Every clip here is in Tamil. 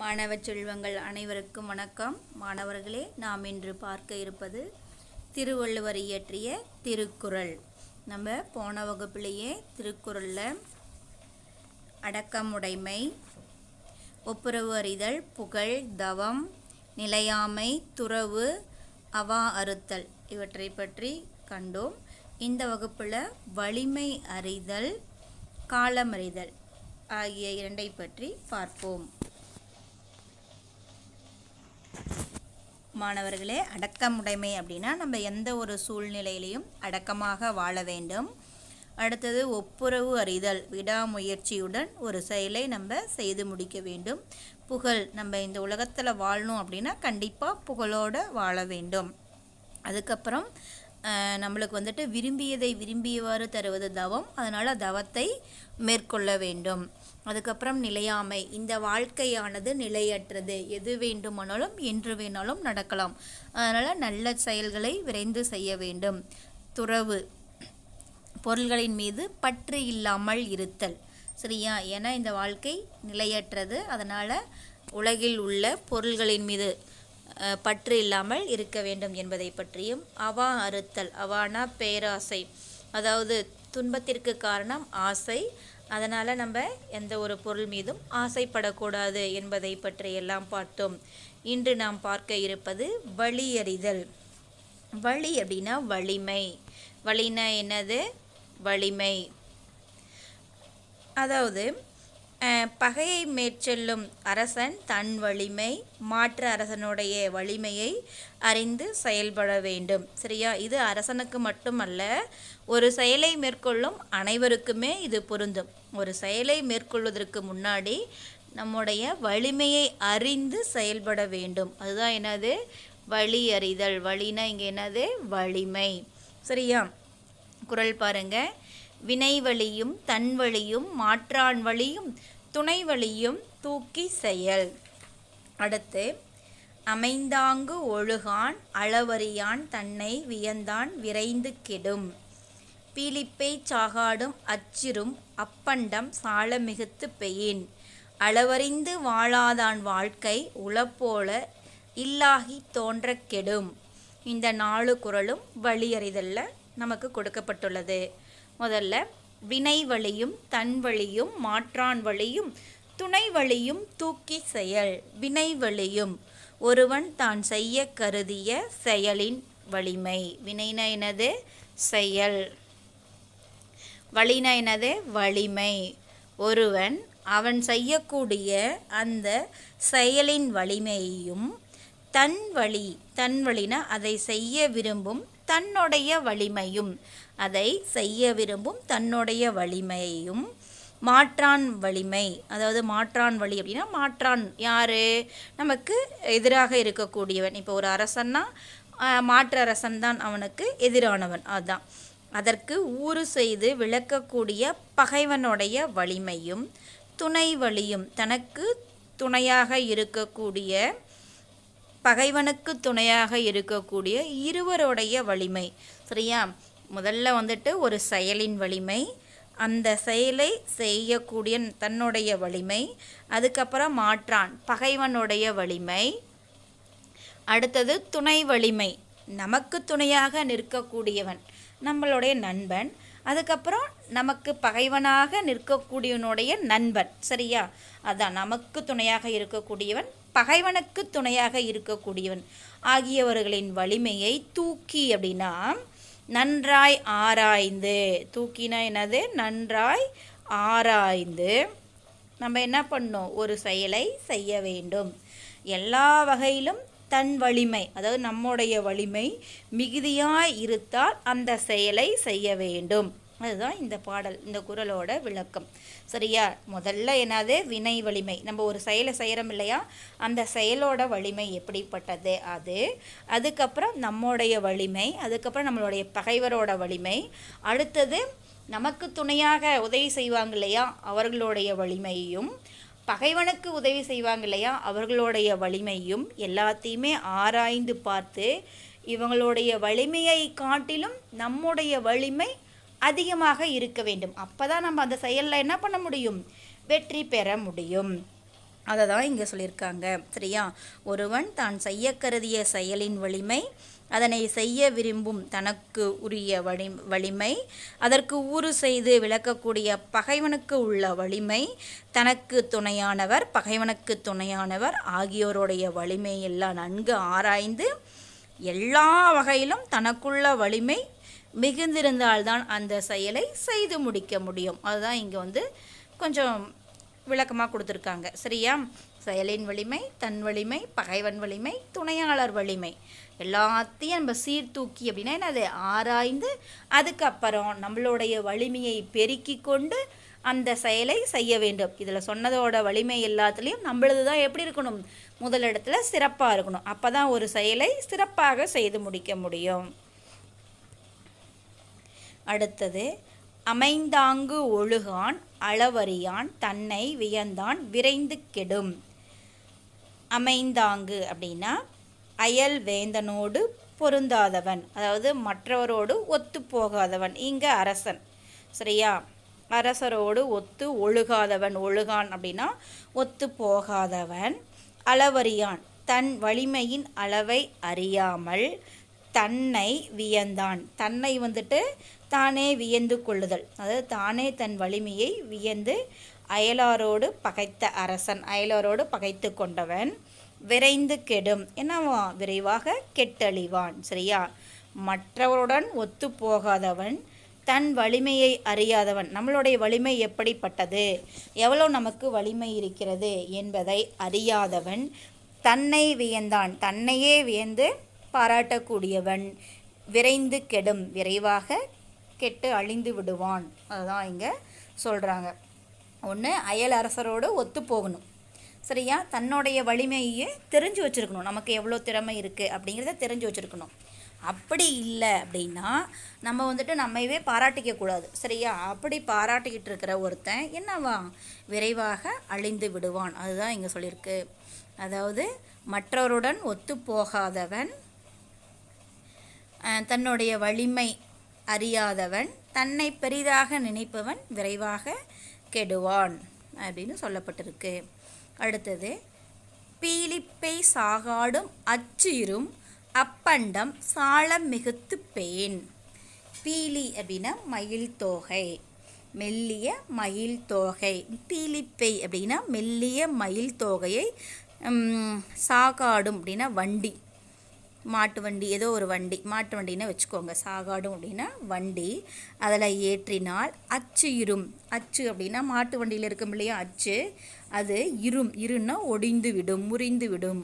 மாணவ செல்வங்கள் அனைவருக்கும் வணக்கம். மாணவர்களே, நாம் இன்று பார்க்க இருப்பது திருவள்ளுவர் இயற்றிய திருக்குறள். நம்ம போன வகுப்பிலேயே திருக்குறளில் அடக்கமுடைமை, ஒப்புரவு அறிதல், புகழ், தவம், நிலையாமை, துறவு, அவா அறுத்தல் இவற்றை பற்றி கண்டோம். இந்த வகுப்பில் வலிமை அறிதல், காலமறிதல் ஆகிய இரண்டை பற்றி பார்ப்போம். மாணவர்களே, அடக்கமுடைமை அப்படின்னா நம்ம எந்த ஒரு சூழ்நிலையிலையும் அடக்கமாக வாழ வேண்டும். அடுத்தது ஒப்புரவு அறிதல், விடாமுயற்சியுடன் ஒரு செயலை நம்ம செய்து முடிக்க வேண்டும். புகழ், நம்ம இந்த உலகத்தில் வாழணும் அப்படின்னா கண்டிப்பாக புகழோடு வாழ வேண்டும். அதுக்கப்புறம் நம்மளுக்கு விரும்பியதை விரும்பியவாறு தருவது தவம், அதனால் தவத்தை மேற்கொள்ள வேண்டும். அதுக்கப்புறம் நிலையாமை, இந்த வாழ்க்கையானது நிலையற்றது, எது வேண்டுமானாலும் என்று வேணாலும் நடக்கலாம், அதனால் நல்ல செயல்களை விரைந்து செய்ய வேண்டும். துறவு, பொருள்களின் மீது பற்று இல்லாமல் இருத்தல். சரியா? ஏன்னா இந்த வாழ்க்கை நிலையற்றது, அதனால் உலகில் உள்ள பொருள்களின் மீது பற்று இல்லாமல் இருக்க வேண்டும் என்பதை பற்றியும். அவா அறுத்தல், அவானா பேராசை, அதாவது துன்பத்திற்கு காரணம் ஆசை, அதனால் நம்ம எந்த ஒரு பொருள் மீதும் ஆசைப்படக்கூடாது என்பதை பற்றியெல்லாம் பார்த்தோம். இன்று நாம் பார்க்க இருப்பது வலியறிதல். வலி அப்படின்னா வலிமை. வலினா என்னது? வலிமை. அதாவது பகையை மேற்செல்லும் அரசன் தன் வலிமை, மாற்று அரசனுடைய வலிமையை அறிந்து செயல்பட வேண்டும். சரியா? இது அரசனுக்கு மட்டுமல்ல, ஒரு செயலை மேற்கொள்ளும் அனைவருக்குமே இது பொருந்தும். ஒரு செயலை மேற்கொள்வதற்கு முன்னாடி நம்முடைய வலிமையை அறிந்து செயல்பட வேண்டும். அதுதான் என்னது? வலி அறிதல். வலினா இங்கே என்னது? வலிமை. சரியா? குறள் பாருங்க. வினை வலியும் தன் வலியும் மாற்றான் வலியும் துணை வலியும் தூக்கி செயல். அடுத்து, அமைந்தாங்கு ஒழுகான் அளவறியான் தன்னை வியந்தான் விரைந்து கெடும். பீலிப்பை சாகாடும் அச்சிரும் அப்பண்டம் சால மிகுத்து பெயின். அளவறிந்து வாழாதான் வாழ்க்கை உளப்போல இல்லாகி தோன்ற கெடும். இந்த 4 குறளும் வலியறிதல்ல நமக்கு கொடுக்கப்பட்டுள்ளது. முதல்ல, வினை வலியும் தன் வலியும் மாற்றான் வலியும் துணை வலியும் தூக்கி செயல். வினை வலியும் ஒருவன் தான் செய்ய கருதிய செயலின் வலிமை. வினைனா என்னது? செயல். வலினா என்னது? வலிமை. ஒருவன் அவன் செய்யக்கூடிய அந்த செயலின் வலிமையையும், தன் வலினா அதை செய்ய விரும்பும் தன்னுடைய வலிமையும், அதை செய்ய விரும்பும் தன்னுடைய வலிமையையும், மாற்றான் வலிமை, அதாவது மாற்றான் வலி அப்படின்னா மாற்றான் யாரு? நமக்கு எதிராக இருக்கக்கூடியவன். இப்போ ஒரு அரசன்னா மாற்று அரசன் தான் அவனுக்கு எதிரானவன். அதுதான். அதற்கு ஊறு செய்து விளக்கக்கூடிய பகைவனுடைய வலிமையும், துணை வலியும் தனக்கு துணையாக இருக்கக்கூடிய பகைவனுக்கு துணையாக இருக்கக்கூடிய இருவருடைய வலிமை. சரியா? முதல்ல ஒரு செயலின் வலிமை, அந்த செயலை செய்யக்கூடிய தன்னுடைய வலிமை, அதுக்கப்புறம் மாற்றான் பகைவனுடைய வலிமை, அடுத்தது துணை வலிமை, நமக்கு துணையாக நிற்கக்கூடியவன் நம்மளுடைய நண்பன், அதுக்கப்புறம் நமக்கு பகைவனாக நிற்கக்கூடியவனுடைய நண்பன். சரியா? அதான், நமக்கு துணையாக இருக்கக்கூடியவன் பகைவனுக்கு துணையாக இருக்கக்கூடியவன் ஆகியவர்களின் வலிமையை தூக்கி அப்படின்னா நன்றாய் ஆராய்ந்து. தூக்கினா என்னது? நன்றாய் ஆராய்ந்து நம்ம என்ன பண்ணோம்? ஒரு செயலை செய்ய வேண்டும். எல்லா வகையிலும் தன் வலிமை, அதாவது நம்முடைய வலிமை மிகுதியாய் இருத்தால் அந்த செயலை செய்ய வேண்டும். அதுதான் இந்த பாடல், இந்த குறளோட விளக்கம். சரியா? முதல்ல என்னது? வினை வலிமை. நம்ம ஒரு செயலை செய்கிறோம் இல்லையா, அந்த செயலோட வலிமை எப்படிப்பட்டது அது. அதுக்கப்புறம் நம்முடைய வலிமை, அதுக்கப்புறம் நம்மளுடைய பகைவரோட வலிமை, அடுத்தது நமக்கு துணையாக உதவி செய்வாங்க இல்லையா அவர்களுடைய வலிமையும், பகைவனுக்கு உதவி செய்வாங்க இல்லையா அவர்களுடைய வலிமையும் எல்லாத்தையுமே ஆராய்ந்து பார்த்து இவங்களுடைய வலிமையை காட்டிலும் நம்முடைய வலிமை அதிகமாக இருக்க வேண்டும். அப்போ தான் நம்ம அந்த செயலில் என்ன பண்ண முடியும்? வெற்றி பெற முடியும். அதை தான் இங்கே சொல்லியிருக்காங்க. சரியா? ஒருவன் தான் செய்ய கருதிய செயலின் வலிமை, அதனை செய்ய விரும்பும் தனக்கு உரிய வலிமை, அதற்கு ஊறு செய்து விளக்கக்கூடிய பகைவனுக்கு உள்ள வலிமை, தனக்கு துணையானவர் பகைவனுக்கு துணையானவர் ஆகியோருடைய வலிமை எல்லாம் நன்கு ஆராய்ந்து எல்லா வகையிலும் தனக்குள்ள வலிமை மிகுந்திருந்தால்தான் அந்த செயலை செய்து முடிக்க முடியும். அதுதான் இங்கே கொஞ்சம் விளக்கமாக கொடுத்துருக்காங்க. சரியா? செயலின் வலிமை, தன் வலிமை, பகைவன் வலிமை, துணையாளர் வலிமை எல்லாத்தையும் நம்ம சீர்தூக்கி அப்படின்னா என்னது ஆராய்ந்து அதுக்கப்புறம் நம்மளுடைய வலிமையை பெருக்கி கொண்டு அந்த செயலை செய்ய வேண்டும். இதில் சொன்னதோட வலிமை எல்லாத்துலேயும் நம்மளது தான் எப்படி இருக்கணும்? முதலிடத்துல சிறப்பாக இருக்கணும். அப்போ தான் ஒரு செயலை சிறப்பாக செய்து முடிக்க முடியும். அடுத்தது, அமைந்தாங்கு ஒழுகான் அளவறியான் தன்னை வியந்தான் விரைந்து கெடும். அமைந்தாங்கு அப்படின்னா அயல் வேந்தனோடு பொருந்தாதவன், அதாவது மற்றவரோடு ஒத்து போகாதவன். இங்கே அரசன். சரியா? அரசரோடு ஒத்து ஒழுகாதவன். ஒழுகான் அப்படின்னா ஒத்து போகாதவன். அளவறியான் தன் வலிமையின் அளவை அறியாமல் தன்னை வியந்தான். தன்னை தானே வியந்து கொள்ளுதல், அதாவது தானே தன் வலிமையை வியந்து அயலாரோடு பகைத்த அரசன், அயலாரோடு பகைத்து கொண்டவன். விரைந்து கெடும், என்னவா? விரைவாக கெட்டழிவான். சரியா? மற்றவருடன் ஒத்து போகாதவன், தன் வலிமையை அறியாதவன், நம்மளுடைய வலிமை எப்படிப்பட்டது, எவ்வளோ நமக்கு வலிமை இருக்கிறது என்பதை அறியாதவன். தன்னை வியந்தான், தன்னையே வியந்து பாராட்டக்கூடியவன். விரைந்து கெடும், விரைவாக கெட்டு அழிந்து விடுவான். அதுதான் இங்கே சொல்கிறாங்க. ஒன்று, அயல் அரசரோடு ஒத்து போகணும். சரியா? தன்னுடைய வலிமையை தெரிஞ்சு வச்சுருக்கணும். நமக்கு எவ்வளோ திறமை இருக்குது அப்படிங்கிறத தெரிஞ்சு வச்சுருக்கணும். அப்படி இல்லை அப்படின்னா நம்ம நம்மையவே பாராட்டிக்கக்கூடாது. சரியா? அப்படி பாராட்டிக்கிட்டு இருக்கிற ஒருத்தன் என்னவா? விரைவாக அழிந்து விடுவான். அதுதான் இங்கே சொல்லியிருக்கு. அதாவது மற்றவருடன் ஒத்து போகாதவன், தன்னுடைய வலிமை அறியாதவன், தன்னை பெரிதாக நினைப்பவன் விரைவாக கெடுவான் அப்படின்னு சொல்லப்பட்டிருக்கு. அடுத்தது, பீலிப்பை சாகாடும் அச்சிரும் அப்பண்டம் சால மிகுத்து பேன். பீலி அப்படின்னா மயில் தோகை, மெல்லிய மயில் தோகை. பீலிப்பை அப்படின்னா மெல்லிய மயில் தோகையை, சாகாடும் அப்படின்னா வண்டி, மாட்டு வண்டி, ஏதோ ஒரு வண்டி, மாட்டு வண்டின்னு வச்சுக்கோங்க. சாகாடும் அப்படின்னா வண்டி. அதில் ஏற்றினால் அச்சு இரும். அச்சு அப்படின்னா மாட்டு வண்டியில் இருக்கும் இல்லையா அச்சு, அது இரும். இருன்னா ஒடிந்து விடும், முறிந்து விடும்.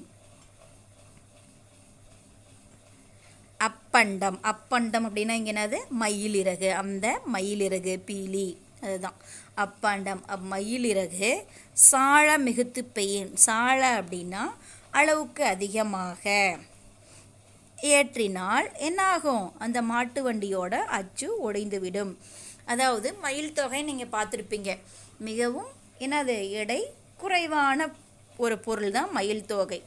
அப்பண்டம், அப்பண்டம் அப்படின்னா இங்கே என்னது? மயிலிறகு. அந்த மயிலிறகு பீலி, அதுதான் அப்பண்டம். மயிலிறகு சால மிகுத்து பெயின். சால அப்படின்னா அளவுக்கு அதிகமாக ஏற்றினால் என்னாகும்? அந்த மாட்டு வண்டியோட அச்சு உடைந்துவிடும். அதாவது மயில் தொகை நீங்கள் பார்த்துருப்பீங்க, மிகவும் என்னது எடை குறைவான ஒரு பொருள் தான் மயில் தொகை.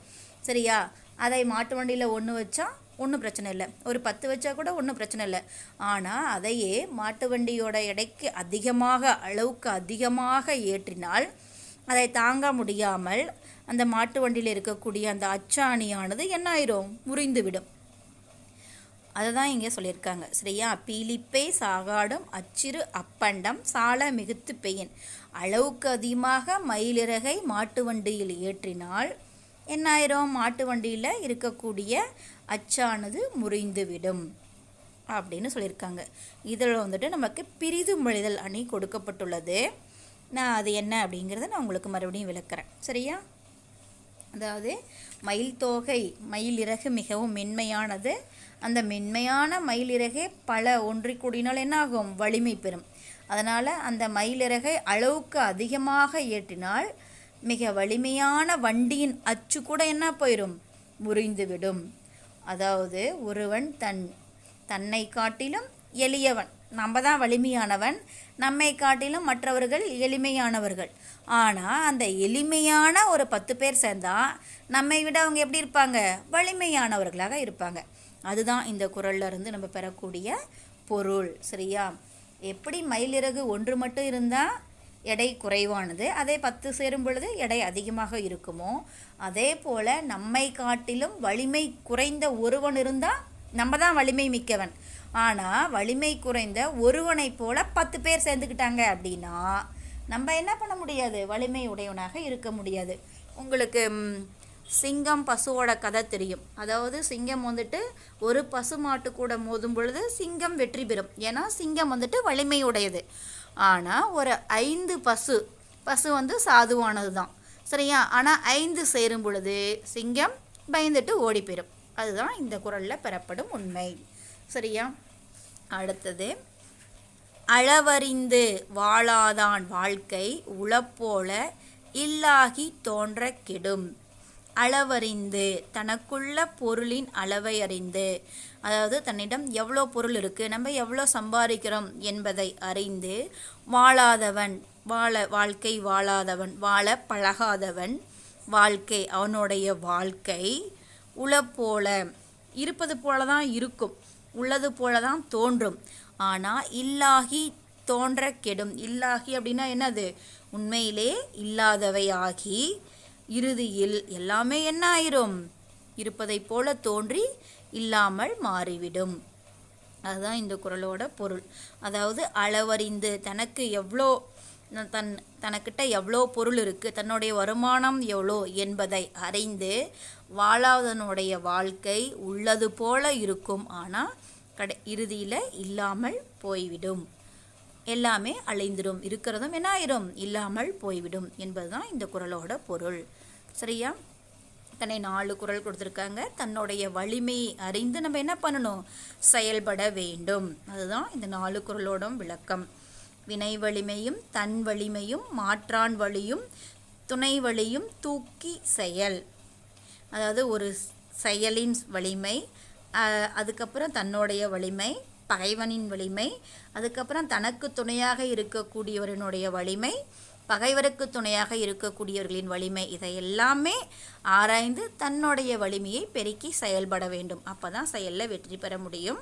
சரியா? அதை மாட்டு வண்டியில் ஒன்று வச்சா ஒன்றும் பிரச்சனை இல்லை, ஒரு 10 வச்சா கூட ஒன்றும் பிரச்சனை இல்லை. ஆனால் அதையே மாட்டு வண்டியோட எடைக்கு அதிகமாக, அளவுக்கு அதிகமாக ஏற்றினால் அதை தாங்க முடியாமல் அந்த மாட்டு வண்டியில் இருக்கக்கூடிய அந்த அச்சாணியானது என்ன ஆயிரும்? முறிந்துவிடும். அதை தான் இங்கே சொல்லியிருக்காங்க. சரியா? பீலிப்பை சாகாடும் அச்சிறு அப்பண்டம் சால மிகுத்து பெயின். அளவுக்கு அதிகமாக மயிலிறகை மாட்டு வண்டியில் ஏற்றினால் என்னாயிரும்? மாட்டு வண்டியில் இருக்கக்கூடிய அச்சானது முறிந்துவிடும் அப்படின்னு சொல்லியிருக்காங்க. இதில் நமக்கு பிரிது மொழிதல் அணி கொடுக்கப்பட்டுள்ளது. நான் அது என்ன அப்படிங்கிறத நான் உங்களுக்கு மறுபடியும் விளக்குறேன். சரியா? அதாவது மயில் தோகை, மயிலிறகு மிகவும் மென்மையானது. அந்த மென்மையான மயிலிறகை பல ஒன்றி கூடினால் என்னாகும்? வலிமை பெறும். அதனால் அந்த மயிலிறகை அளவுக்கு அதிகமாக ஏற்றினால் மிக வலிமையான வண்டியின் அச்சு கூட என்ன போயிடும்? முறிந்துவிடும். அதாவது ஒருவன் தன்னை காட்டிலும் எளியவன், நம்ம தான் வலிமையானவன், நம்மை காட்டிலும் மற்றவர்கள் எளிமையானவர்கள். ஆனால் அந்த எளிமையான ஒரு 10 பேர் சேர்ந்தால் நம்மை விட அவங்க எப்படி இருப்பாங்க? வலிமையானவர்களாக இருப்பாங்க. அதுதான் இந்த குறள்ல இருந்து நம்ம பெறக்கூடிய பொருள். சரியா? எப்படி மயிலிறகு ஒன்று மட்டும் இருந்தால் எடை குறைவானது, அதே 10 சேரும் பொழுது எடை அதிகமாக இருக்குமோ, அதே போல் நம்மை காட்டிலும் வலிமை குறைந்த ஒருவன் இருந்தால் நம்ம தான் வலிமை மிக்கவன். ஆனால் வலிமை குறைந்த ஒருவனைப் போல 10 பேர் சேர்ந்துக்கிட்டாங்க அப்படின்னா நம்ம என்ன பண்ண முடியாது, வலிமை உடையவனாக இருக்க முடியாது. உங்களுக்கு சிங்கம் பசுவோட கதை தெரியும். அதாவது சிங்கம் வந்துட்டு ஒரு பசு மாட்டு கூட மோதும் பொழுது சிங்கம் வெற்றி பெறும். ஏன்னா சிங்கம் வந்துட்டு வலிமை உடையது. ஆனால் ஒரு 5 பசு வந்து சாதுவானது தான், சரியா? ஆனால் 5 சேரும் பொழுது சிங்கம் பயந்துட்டு ஓடி போயிடும். அதுதான் இந்த குறளில் பெறப்படும் உண்மை, சரியா? அடுத்தது, அளவறிந்து வாழாதான் வாழ்க்கை உளப்போல இல்லாகி தோன்ற கெடும். அளவறிந்து, தனக்குள்ள பொருளின் அளவை அறிந்து, அதாவது தன்னிடம் எவ்வளோ பொருள் இருக்குது, நம்ம எவ்வளோ சம்பாதிக்கிறோம் என்பதை அறிந்து, வாழாதவன் வாழ்க்கை வாழாதவன், வாழ பழகாதவன் வாழ்க்கை, அவனுடைய வாழ்க்கை உளப்போல இருப்பது போல தான் இருக்கும், உள்ளது போல தான் தோன்றும். ஆனால் இல்லாகி தோன்ற கெடும். இல்லாகி அப்படின்னா என்னது? உண்மையிலே இல்லாதவையாகி இறுதியில் எல்லாமே என்ன ஆயிரும்? இருப்பதை போல தோன்றி இல்லாமல் மாறிவிடும். அதுதான் இந்த குறளோட பொருள். அதாவது அளவறிந்து, தனக்கு எவ்வளோ தனக்கிட்ட எவ்வளோ பொருள் இருக்குது, தன்னுடைய வருமானம் எவ்வளோ என்பதை அறிந்து வாழாதனுடைய வாழ்க்கை உள்ளது போல இருக்கும், ஆனால் இறுதியில் இல்லாமல் போய்விடும். எல்லாமே அழிந்துடும், இருக்கிறதும் என்ன ஆயிரும்? இல்லாமல் போய்விடும் என்பதுதான் இந்த குறளோட பொருள், சரியா? தன்னை 4 குறள் கொடுத்துருக்காங்க. தன்னுடைய வலிமையை அறிந்து நம்ம என்ன பண்ணணும்? செயல்பட வேண்டும். அதுதான் இந்த 4 குறளோட விளக்கம். வினை வலிமையும் தன் வலிமையும் மாற்றான் வலியும் துணை வலியும் தூக்கி செயல். அதாவது ஒரு செயலின் வலிமை, அதுக்கப்புறம் தன்னுடைய வலிமை, பகைவனின் வலிமை, அதுக்கப்புறம் தனக்கு துணையாக இருக்கக்கூடியவரினுடைய வலிமை, பகைவருக்கு துணையாக இருக்கக்கூடியவர்களின் வலிமை, இதை எல்லாமே ஆராய்ந்து தன்னுடைய வலிமையை பெருக்கி செயல்பட வேண்டும். அப்போ தான் செயலில் வெற்றி பெற முடியும்.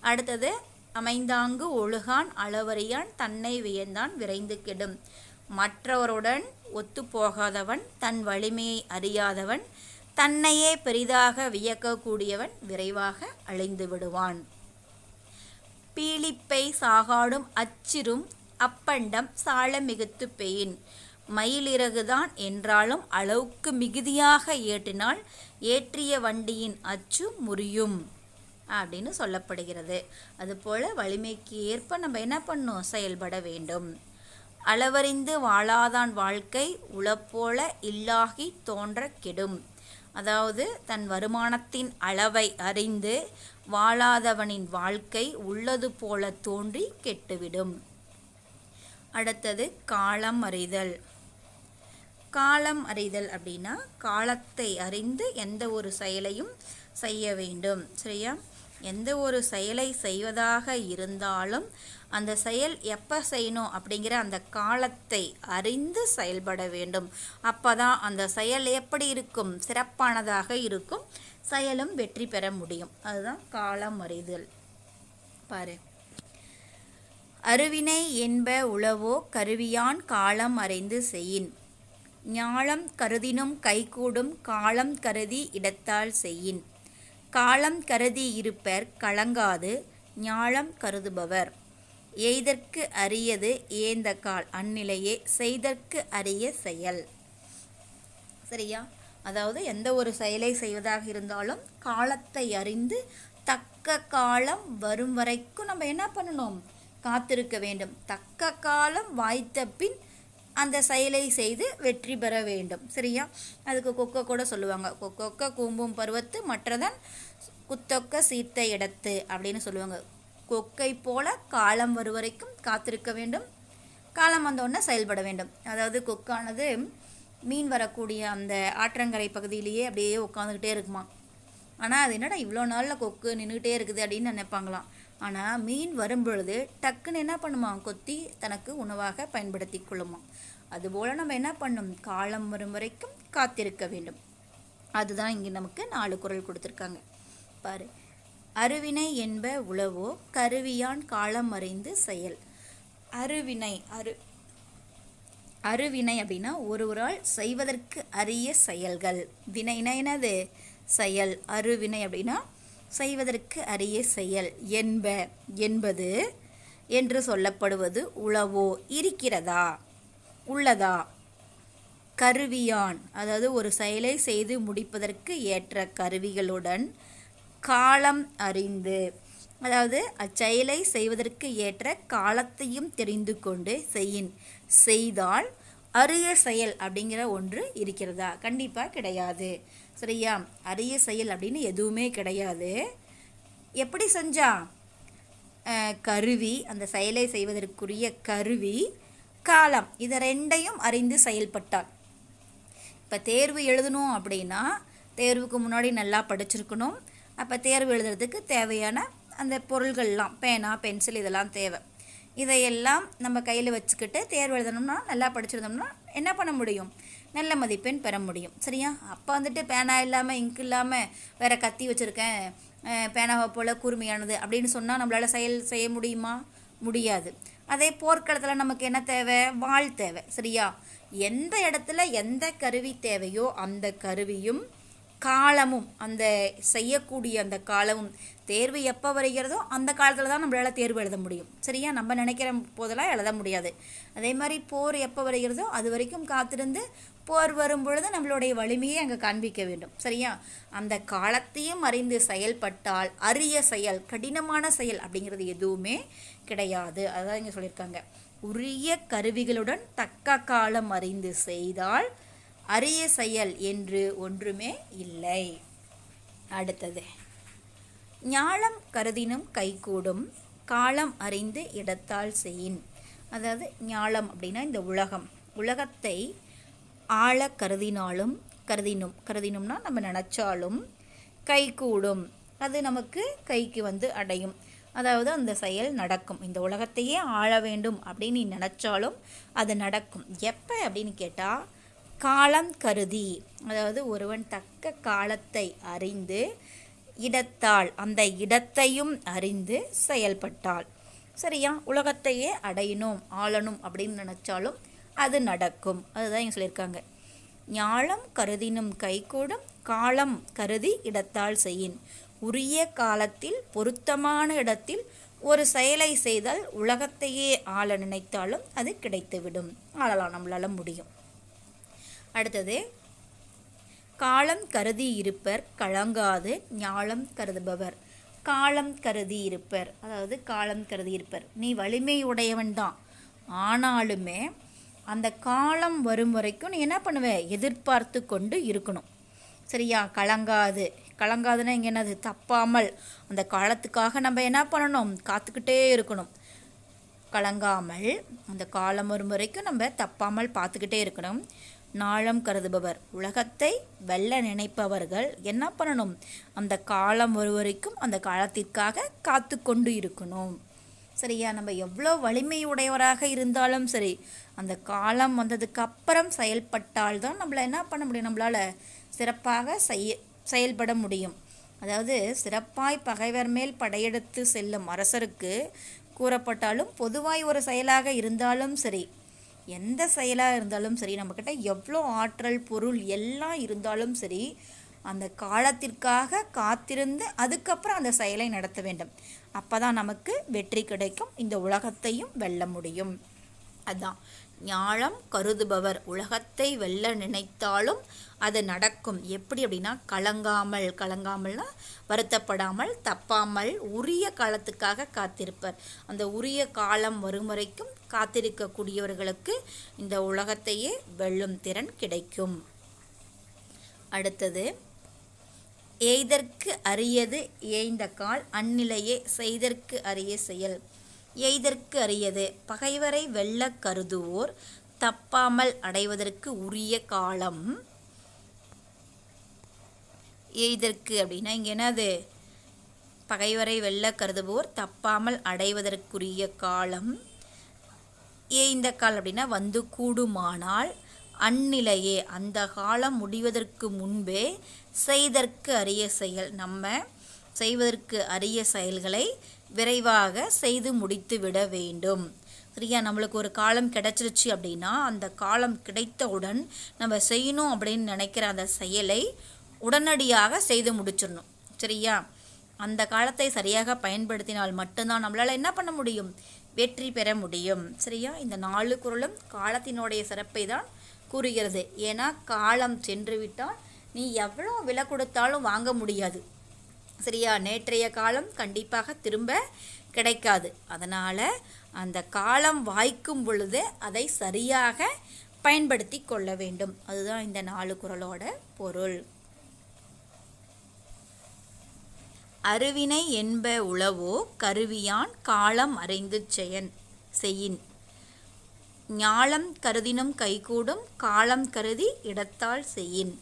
அடுத்தது, அமைந்தாங்கு ஒழுகான் அளவறியான் தன்னை வியந்தான் விரைந்து கெடும். மற்றவருடன் ஒத்துப்போகாதவன், தன் வலிமையை அறியாதவன், தன்னையே பெரிதாக வியக்கக்கூடியவன் விரைவாக அழிந்து விடுவான். பீலிப்பை சாகாடும் அச்சிரும் அப்பண்டம் சால மிகுத்து பெயின். மயிலிறகுதான் என்றாலும் அளவுக்கு மிகுதியாக ஏற்றினால் ஏற்றிய வண்டியின் அச்சு முறியும் அப்படின்னு சொல்லப்படுகிறது. அதுபோல் வலிமைக்கு ஏற்ப நம்ம என்ன பண்ணணும்? செயல்பட வேண்டும். அளவறிந்து வாழாதான் வாழ்க்கை உளப்போல இல்லாகி தோன்ற கெடும். அதாவது தன் வருமானத்தின் அளவை அறிந்து வாழாதவனின் வாழ்க்கை உள்ளது போல தோன்றி கெட்டுவிடும். அடுத்தது, காலம் அறிதல். காலம் அறிதல் அப்படின்னா காலத்தை அறிந்து எந்த ஒரு செயலையும் செய்ய வேண்டும், சரியா? எந்த ஒரு செயலை செய்வதாக இருந்தாலும் அந்த செயல் எப்போ செய்யணும் அப்படிங்கிற அந்த காலத்தை அறிந்து செயல்பட வேண்டும். அப்போ தான் அந்த செயல் எப்படி இருக்கும்? சிறப்பானதாக இருக்கும், செயலும் வெற்றி பெற முடியும். அதுதான் காலம் அறிதல். பாரு, அருவினை என்ப உளவோ கருவியான் காலம் அறிந்து செய்யின். ஞாலம் கருதினும் கைகூடும் காலம் கருதி இடத்தால் செய்யின். காலம் கருதி இருப்பர் கலங்காது ஞாலம் கருதுபவர். எய்தற்கு அரியது ஏந்த கால் அந்நிலையே செய்தற்கு அரிய செயல். சரியா? அதாவது எந்த ஒரு செயலை செய்வதாக இருந்தாலும் காலத்தை அறிந்து தக்க காலம் வரும் வரைக்கும் நம்ம என்ன பண்ணணும்? காத்திருக்க வேண்டும். தக்க காலம் வாய்த்த பின் அந்த செயலை செய்து வெற்றி பெற வேண்டும். சரியா? அதுக்கு கொக்கோ கூட சொல்லுவாங்க. கொக்கொக்க கூம்பும் பருவத்து மற்றதன் குத்தொக்க சீர்த்த இடத்து அப்படின்னு சொல்லுவாங்க. கொக்கை போல காலம் வரும் வரைக்கும் காத்திருக்க வேண்டும், காலம் வந்தோடனே செயல்பட வேண்டும். அதாவது கொக்கானது மீன் வரக்கூடிய அந்த ஆற்றங்கரை பகுதியிலேயே அப்படியே உட்காந்துக்கிட்டே இருக்குமா. ஆனால் அது என்னடா இவ்வளோ நாளில் கொக்கு நின்றுக்கிட்டே இருக்குது அப்படின்னு நினைப்பாங்களாம். ஆனால் மீன் வரும் பொழுது டக்குன்னு என்ன பண்ணுமா? கொத்தி தனக்கு உணவாக பயன்படுத்தி கொள்ளுமா. அதுபோல் நம்ம என்ன பண்ணணும்? காலம் வரும் வரைக்கும் காத்திருக்க வேண்டும். அதுதான் இங்கே நமக்கு 4 குறள் கொடுத்துருக்காங்க. பாரு, அருவினை என்ப உளவோ கருவியான் காலம் அறிந்து செயல். அருவினை அருவினை அப்படின்னா ஒருவரால் செய்வதற்கு அரிய செயல்கள். வினைனா என்னது? செயல். அருவினை அப்படின்னா செய்வதற்கு அரிய செயல். என்பது என்று சொல்லப்படுவது உளவோ, இருக்கிறதா, உள்ளதா. கருவியான் அதாவது ஒரு செயலை செய்து முடிப்பதற்கு ஏற்ற கருவிகளுடன் காலம் அறிந்து, அதாவது அச்செயலை செய்வதற்கு ஏற்ற காலத்தையும் தெரிந்து கொண்டு செய்தால் அரிய செயல் அப்படிங்கிற ஒன்று இருக்கிறதா? கண்டிப்பாக கிடையாது. சரியா? அரிய செயல் அப்படின்னு எதுவுமே கிடையாது. எப்படி செஞ்சா? கருவி, அந்த செயலை செய்வதற்குரிய கருவி, காலம், இதை ரெண்டையும் அறிந்து செயல்பட்டால். இப்போ தேர்வு எழுதணும் அப்படின்னா தேர்வுக்கு முன்னாடி நல்லா படிச்சிருக்கணும். அப்போ தேர்வு எழுதுறதுக்கு தேவையான அந்த பொருள்கள்லாம் பேனா, பென்சில் இதெல்லாம் தேவை. இதையெல்லாம் நம்ம கையில் வச்சுக்கிட்டு தேர்வு எழுதணும்னா நல்லா படிச்சிருந்தோம்னா என்ன பண்ண முடியும்? நல்ல மதிப்பெண் பெற முடியும். சரியா? அப்போ வந்துட்டு பேனா இல்லாமல், இங்க் இல்லாமல், வேறு கத்தி வச்சுருக்கேன், பேனாவை போல் கூர்மையானது அப்படின்னு சொன்னால் நம்மளால் செய்ய முடியுமா? முடியாது. அதே போர்க்களத்தில் நமக்கு என்ன தேவை? வாள் தேவை. சரியா? எந்த இடத்துல எந்த கருவி தேவையோ அந்த கருவியும் காலமும், அந்த செய்யக்கூடிய அந்த காலமும், தேர்வு எப்போ வருகிறதோ அந்த காலத்தில் தான் நம்மளால் தேர்வு எழுத முடியும். சரியா? நம்ம நினைக்கிற போதெல்லாம் எழுத முடியாது. அதே மாதிரி போர் எப்போ வருகிறதோ அது வரைக்கும் காத்திருந்து போர் வரும் பொழுது நம்மளுடைய வலிமையை அங்கே காண்பிக்க வேண்டும். சரியா? அந்த காலத்தையும் அறிந்து செயல்பட்டால் அரிய செயல், கடினமான செயல் அப்படிங்கிறது எதுவுமே கிடையாது. அதான் இங்கே சொல்லியிருக்காங்க. உரிய கருவிகளுடன் தக்க காலம் அறிந்து செய்தால் அரிய செயல் என்று ஒன்றுமே இல்லை. அடுத்தது, ஞாலம் கருதினும் கைகூடும் காலம் அறிந்து இடத்தால் செய்யின். அதாவது ஞாலம் அப்படின்னா இந்த உலகத்தை ஆழ கருதினும்னா நம்ம நினச்சாலும் கைகூடும், அது நமக்கு கைக்கு அடையும். அதாவது அந்த செயல் நடக்கும். இந்த உலகத்தையே ஆள வேண்டும் அப்படின்னு நீ நினச்சாலும் அது நடக்கும். எப்போ அப்படின்னு கேட்டால் காலம் கருதி, அதாவது ஒருவன் தக்க காலத்தை அறிந்து இடத்தால், அந்த இடத்தையும் அறிந்து செயல்பட்டால். சரியா? உலகத்தையே அடையணும், ஆளணும் அப்படின்னு நினச்சாலும் அது நடக்கும். அதுதான் இங்கே சொல்லியிருக்காங்க. ஞாலம் கருதினும் கைகூடும் காலம் கருதி இடத்தால் செய்யின். உரிய காலத்தில் பொருத்தமான இடத்தில் ஒரு செயலை செய்தால் உலகத்தையே ஆள நினைத்தாலும் அது கிடைத்துவிடும். ஆளலாம், நம்மளால முடியும். அடுத்தது, காலம் கருதி இருப்பர் கலங்காது ஞாலம் கருதுபவர். காலம் கருதி இருப்பர், அதாவது காலம் கருதி இருப்பர், நீ வலிமை உடையவன் தான், ஆனாலுமே அந்த காலம் வரும் வரைக்கும் நீ என்ன பண்ணுவ? எதிர்பார்த்து கொண்டு இருக்கணும். சரியா? கலங்காதுன்னா இங்கே என்னது? தப்பாமல் அந்த காலத்துக்காக நம்ம என்ன பண்ணணும்? காத்துக்கிட்டே இருக்கணும். கலங்காமல் அந்த காலம் வரும் வரைக்கும் நம்ம தப்பாமல் பார்த்துக்கிட்டே இருக்கணும். ஞாலம் கருதுபவர், உலகத்தை வெல்ல நினைப்பவர்கள் என்ன பண்ணணும்? அந்த காலம் வரும் வரைக்கும் அந்த காலத்திற்காக காத்து கொண்டு இருக்கணும். சரியா? நம்ம எவ்வளோ வலிமையுடையவராக இருந்தாலும் சரி, அந்த காலம் வந்ததுக்கு அப்புறம் செயல்பட்டால்தான் நம்மளை என்ன பண்ண முடியும்? நம்மளால் சிறப்பாக செயல்பட முடியும். அதாவது சிறப்பாய் பகைவர் மேல் படையெடுத்து செல்லும் அரசருக்கு கூறப்பட்டாலும் பொதுவாய் ஒரு செயலாக இருந்தாலும் சரி, எந்த செயலாக இருந்தாலும் சரி, நம்மக்கிட்ட எவ்வளோ ஆற்றல் பொருள் எல்லாம் இருந்தாலும் சரி, அந்த காலத்திற்காக காத்திருந்து அதுக்கப்புறம் அந்த செயலை நடத்த வேண்டும். அப்போ தான் நமக்கு வெற்றி கிடைக்கும், இந்த உலகத்தையும் வெல்ல முடியும். அதுதான் ஞாலம் கருதுபவர், உலகத்தை வெல்ல நினைத்தாலும் அது நடக்கும். எப்படி அப்படின்னா கலங்காமல்னா வருத்தப்படாமல், தப்பாமல், உரிய காலத்துக்காக காத்திருப்பர். அந்த உரிய காலம் வரும் வரைக்கும் காத்திருக்கக்கூடியவர்களுக்கு இந்த உலகத்தையே வெல்லும் திறன் கிடைக்கும். அடுத்தது, எய்தற்கு அரியது ஏய்ந்த கால் அந்நிலையே செய்தற்கு அரிய செயல். எய்தற்கு அரியது, பகைவரை வெல்ல கருதுவோர் தப்பாமல் அடைவதற்கு உரிய காலம். எய்தற்கு அப்படின்னா இங்கே என்னது? பகைவரை வெல்ல கருதுவோர் தப்பாமல் அடைவதற்குரிய காலம். ஏய்ந்த கால் அப்படின்னா வந்து கூடுமானால், அந்நிலையே அந்த காலம் முடிவதற்கு முன்பே செய்தற்கு அரிய செயல், நம்ம செய்வதற்கு அரிய செயல்களை விரைவாக செய்து முடித்து விட வேண்டும். சரியா? நம்மளுக்கு ஒரு காலம் கிடைச்சிருச்சு அப்படின்னா அந்த காலம் கிடைத்தவுடன் நம்ம செய்யணும் அப்படின்னு நினைக்கிற அந்த செயலை உடனடியாக செய்து முடிச்சிடணும். சரியா? அந்த காலத்தை சரியாக பயன்படுத்தினால் மட்டும்தான் நம்மளால் என்ன பண்ண முடியும்? வெற்றி பெற முடியும். சரியா? இந்த 4 குறளும் காலத்தினுடைய சிறப்பை தான் கூறுகிறது. ஏன்னா காலம் சென்று விட்டால் நீ எவ்வளோ விலை கொடுத்தாலும் வாங்க முடியாது. சரியா? நேற்றைய காலம் கண்டிப்பாக திரும்ப கிடைக்காது. அதனால் அந்த காலம் வாய்க்கும் பொழுது அதை சரியாக பயன்படுத்தி கொள்ள வேண்டும். அதுதான் இந்த 4 குறளோட பொருள். அருவினை என்ப உளவோ கருவியான் காலம் அறிந்து செய்யின் ஞாலம் கருதினும் கைகூடும் காலம் கருதி இடத்தால் செய்யின்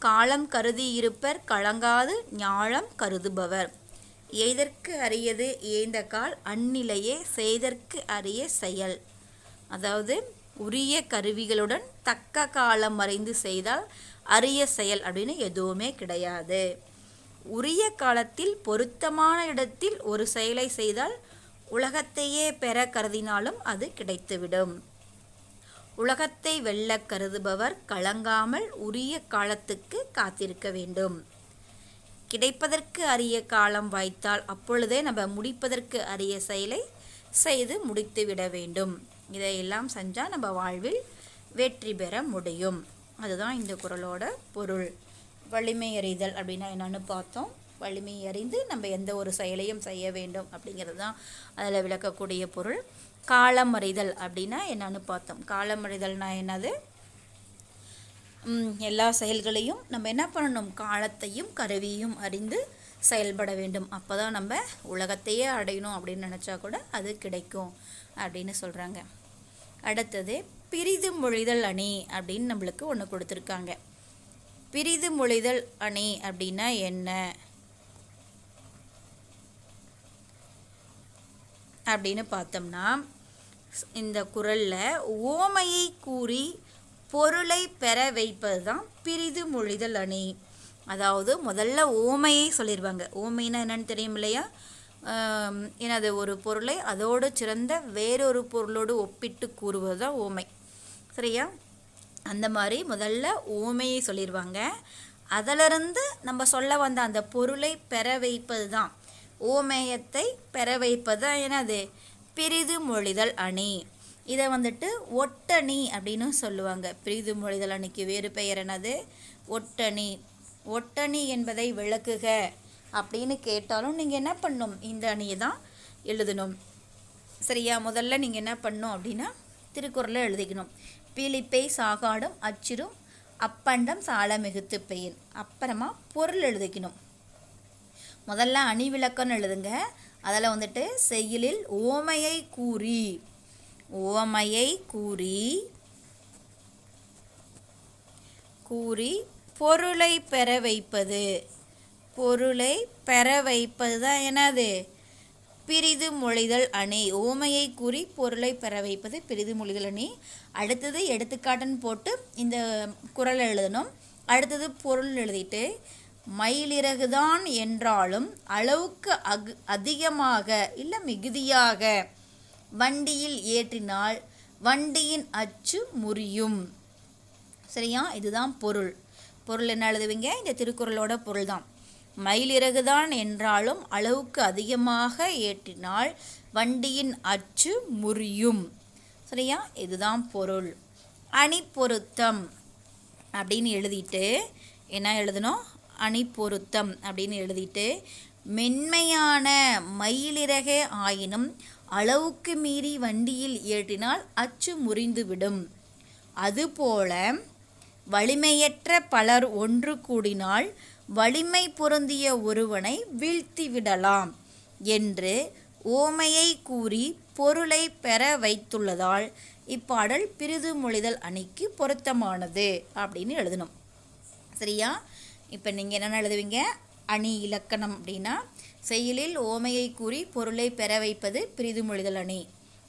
காலம் கருதி இருப்பர் கலங்காது ஞாலம் கருதுபவர் எய்தற்கு அரியது ஏய்ந்த கால் அந்நிலையே செய்தற்கு அரிய செயல். அதாவது உரிய கருவிகளுடன் தக்க காலம் அறிந்து செய்தால் அரிய செயல் அப்படின்னு எதுவுமே கிடையாது. உரிய காலத்தில் பொருத்தமான இடத்தில் ஒரு செயலை செய்தால் உலகத்தையே பெற கருதினாலும் அது கிடைத்துவிடும். உலகத்தை வெல்ல கருதுபவர் கலங்காமல் உரிய காலத்துக்கு காத்திருக்க வேண்டும். கிடைப்பதற்கு அரிய காலம் வாய்த்தால் அப்பொழுதே நம்ம முடிப்பதற்கு அரிய செயலை செய்து முடித்து விட வேண்டும். இதையெல்லாம் செஞ்சால் நம்ம வாழ்வில் வெற்றி பெற முடியும். அதுதான் இந்த குறளோட பொருள். வலிமை அறிதல் அப்படின்னா என்னன்னு பார்த்தோம். வலிமை அறிந்து நம்ம எந்த ஒரு செயலையும் செய்ய வேண்டும் அப்படிங்கிறது தான் அதில் விளக்கக்கூடிய பொருள். காலம் அறிதல் அப்படின்னா என்னன்னு பார்த்தோம். காலம் அறிதல்னா என்னது? எல்லா செயல்களையும் நம்ம என்ன பண்ணணும்? காலத்தையும் கருவியும் அறிந்து செயல்பட வேண்டும். அப்போ தான் நம்ம உலகத்தையே அடையணும் அப்படின்னு நினச்சா கூட அது கிடைக்கும் அப்படின்னு சொல்கிறாங்க. அடுத்தது பிரிது மொழிதல் அணி அப்படின்னு நம்மளுக்கு ஒன்று கொடுத்துருக்காங்க. பிரிது மொழிதல் அணி அப்படின்னா என்ன அப்படின்னு பார்த்தோம்னா, இந்த குறளில் ஓமையை கூறி பொருளை பெற வைப்பது தான் பிரிது மொழிதல் அணி. அதாவது முதல்ல ஓமையை சொல்லிடுவாங்க. ஓமைன்னா என்னன்னு தெரியும் இல்லையா? எனது ஒரு பொருளை அதோடு சிறந்த வேறொரு பொருளோடு ஒப்பிட்டு கூறுவது தான் ஓமை. சரியா? அந்த மாதிரி முதல்ல ஓமையை சொல்லிடுவாங்க. அதிலிருந்து நம்ம சொல்ல வந்த அந்த பொருளை பெற வைப்பது தான் ஓமேயத்தை பெற வைப்பது தான் என்னது? பிரிது மொழிதல் அணி. இதை வந்துட்டு ஒட்டணி அப்படின்னு சொல்லுவாங்க. பிரிது மொழிதல் அணிக்கு வேறு பெயர் என்னது? ஒட்டணி. ஒட்டணி என்பதை விளக்குக அப்படின்னு கேட்டாலும் நீங்கள் என்ன பண்ணணும்? இந்த அணியை தான் எழுதணும். சரியா? முதல்ல நீங்கள் என்ன பண்ணணும் அப்படின்னா திருக்குறளை எழுதிக்கணும். பீலிப்பை சாகாடும் அச்சிரும் அப்பண்டம் சால மிகுத்து பெயின். அப்புறமா பொருள் எழுதிக்கணும். முதல்ல அணி விளக்கம்னு எழுதுங்க. அதில் வந்துட்டு செய்யுளில் ஓமையை கூறி பொருளை பெற வைப்பது. பொருளை பெற வைப்பது தான் என்னது? பிரிது மொழிதல் அணி. ஓமையை கூறி பொருளை பெற வைப்பது பிரிது மொழிதல் அணி. அடுத்தது எடுத்துக்காட்டுன்னு போட்டு இந்த குறளை எழுதணும். அடுத்தது பொருள் எழுதிட்டு மயிலிறகுதான் என்றாலும் அளவுக்கு அதிகமாக இல்லை மிகுதியாக வண்டியில் ஏற்றினால் வண்டியின் அச்சு முறியும். சரியா? இதுதான் பொருள். பொருள் என்ன எழுதுவீங்க? இந்த திருக்குறளோட பொருள் தான். மயிலிறகுதான் என்றாலும் அளவுக்கு அதிகமாக ஏற்றினால் வண்டியின் அச்சு முறியும். சரியா? இதுதான் பொருள். அணி பொருத்தம் அப்படின்னு எழுதிட்டு என்ன எழுதணும்? அணி பொருத்தம் அப்படின்னு எழுதிட்டு மென்மையான மயிலிறகே ஆயினும் அளவுக்கு மீறி வண்டியில் ஏற்றினால் அச்சு முறிந்துவிடும். அதுபோல வலிமையற்ற பலர் ஒன்று கூடினால் வலிமை பொருந்திய ஒருவனை வீழ்த்திவிடலாம் என்று ஓமையை கூறி பொருளை பெற வைத்துள்ளதால் இப்பாடல் பிரிது மொழிதல் அணிக்கு பொருத்தமானது அப்படின்னு எழுதணும். சரியா? இப்போ நீங்கள் என்னென்ன எழுதுவீங்க? அணி இலக்கணம் அப்படின்னா செய்யுளில் ஓமையை கூறி பொருளை பெற வைப்பது பிரிது மொழிதல் அணி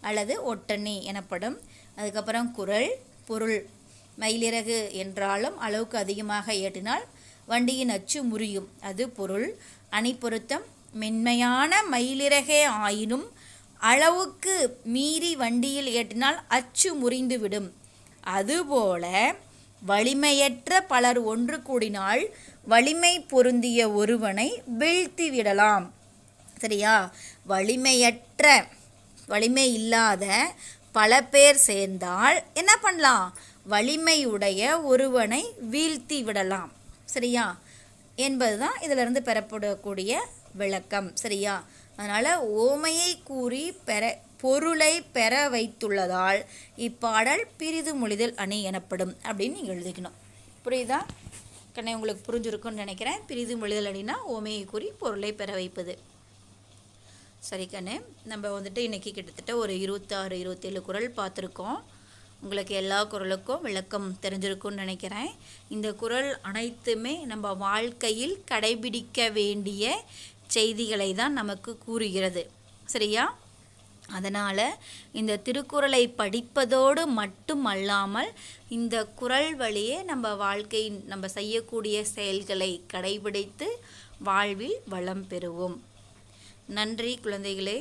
அல்லது ஒட்டணி எனப்படும். அதுக்கப்புறம் குறள் பொருள் மயிலிறகு என்றாலும் அளவுக்கு அதிகமாக ஏற்றினால் வண்டியின் அச்சு முறியும். அது பொருள். அணி பொருத்தம் மென்மையான மயிலிறகே ஆயினும் அளவுக்கு மீறி வண்டியில் ஏற்றினால் அச்சு முறிந்துவிடும். அதுபோல வலிமையற்ற பலர் ஒன்று கூடினால் வலிமை பொருந்திய ஒருவனை வீழ்த்தி விடலாம். சரியா? வலிமை இல்லாத பல பேர் சேர்ந்தால் என்ன பண்ணலாம்? வலிமையுடைய ஒருவனை வீழ்த்தி விடலாம். சரியா? என்பதுதான் இதிலிருந்து பெறப்படக்கூடிய விளக்கம். சரியா? அதனால் ஓமையை கூறி பொருளை பெற வைத்துள்ளதால் இப்பாடல் பிரிது மொழிதல் அணி எனப்படும் அப்படின்னு நீங்கள் எழுதிக்கணும். புரியுதா கண்ணே? உங்களுக்கு புரிஞ்சிருக்குன்னு நினைக்கிறேன். பிரிது மொழிதல் அணினா ஓமையை கூறி பொருளை பெற வைப்பது. சரி கண்ணே, நம்ம இன்றைக்கி கிட்டத்தட்ட ஒரு 26-27 குறள் பார்த்துருக்கோம். உங்களுக்கு எல்லா குறளுக்கும் விளக்கம் தெரிஞ்சிருக்குன்னு நினைக்கிறேன். இந்த குறள் அனைத்துமே நம்ம வாழ்க்கையில் கடைபிடிக்க வேண்டிய செய்திகளை தான் நமக்கு கூறுகிறது. சரியா? அதனால் இந்த திருக்குறளை படிப்பதோடு மட்டும் அல்லாமல் இந்த குறள் வழியே நம்ம செய்யக்கூடிய செயல்களை கடைபிடித்து வாழ்வில் வளம் பெறுவோம். நன்றி குழந்தைகளே.